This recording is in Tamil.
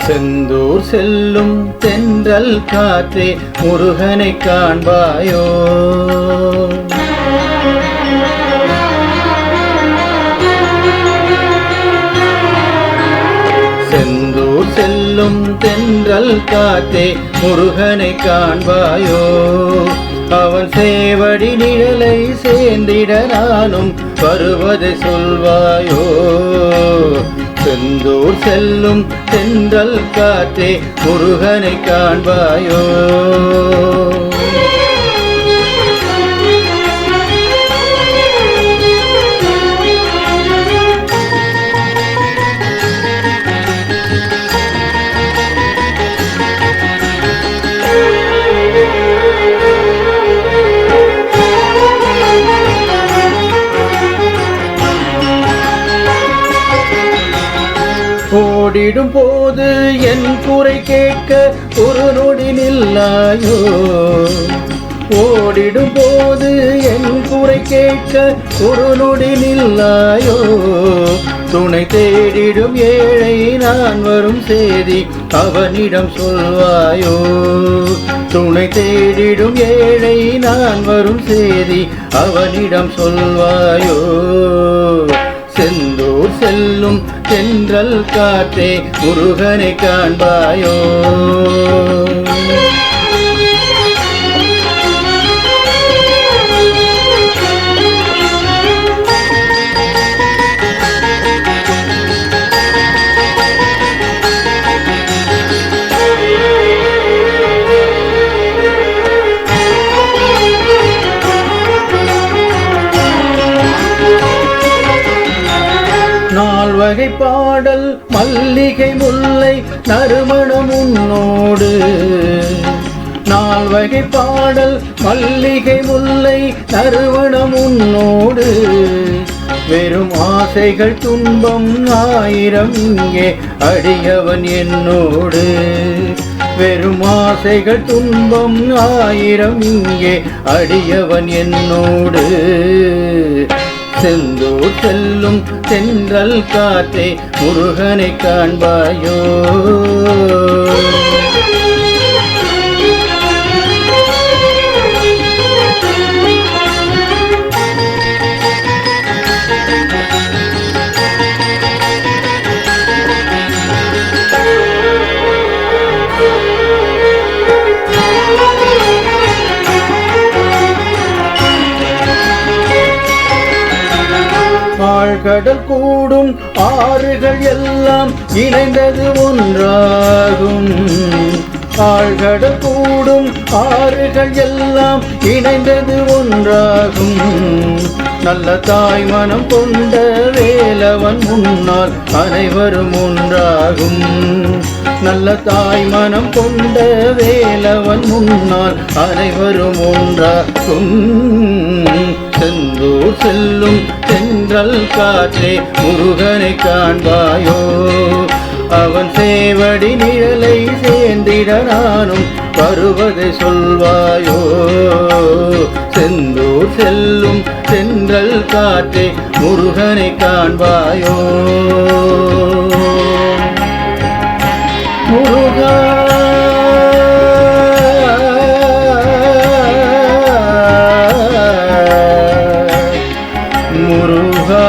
செந்தூர் செல்லும் தென்றல் காற்றே முருகனை காண்பாயோ. செந்தூர் செல்லும் தென்றல் காற்றே முருகனை காண்பாயோ. அவன் சேவடி நிழலை சேர்ந்திட நானும் வருவதை சொல்வாயோ. செந்தூர் செல்லும் தென்றல் காற்றே முருகனை காண்பாயோ. ஓடிடும் போது என் குறை கேட்க ஒரு நொடி நில்லாயோ. ஓடிடும் போது என் குறை கேட்க ஒரு நொடி நில்லாயோ. துணை தேடிடும் ஏழை நான் வரும் செய்தி அவனிடம் சொல்வாயோ. துணை தேடிடும் ஏழை நான் வரும் செய்தி அவனிடம் சொல்வாயோ. செந்தூர் செல்லும் தென்றல் காற்றே முருகனை காண்பாயோ. நால்வகை பாடல் மல்லிகை முல்லை நறுமணம் உன்னோடு. நால்வகை பாடல் மல்லிகை முல்லை நறுமணம் உன்னோடு. வெறும் ஆசைகள் துன்பம் ஆயிரம் இங்கே அடியவன் என்னோடு. வெறும் ஆசைகள் துன்பம் ஆயிரம் இங்கே அடியவன் என்னோடு. செந்தூர் செல்லும் தென்றல் காற்றே முருகனை காண்பாயோ. ஆழ்கடல் கூடும் ஆறுகள் எல்லாம் இணைந்தது ஒன்றாகும். ஆழ்கடல் கூடும் ஆறுகள் எல்லாம் இணைந்தது ஒன்றாகும். நல்ல தாய் மனம் கொண்ட வேலவன் முன்னால் அனைவரும் ஒன்றாகும். நல்ல தாய் மனம் கொண்ட வேலவன் முன்னால் அனைவரும் ஒன்றாகும். செந்தூர் செல்லும் தென்றல் காற்றே முருகனை காண்பாயோ. அவன் சேவடி நிழலை சேர்ந்திட நானும் வருவதை சொல்வாயோ. செந்தூர் செல்லும் தென்றல் காற்றே முருகனை காண்பாயோ. முருகா முருகா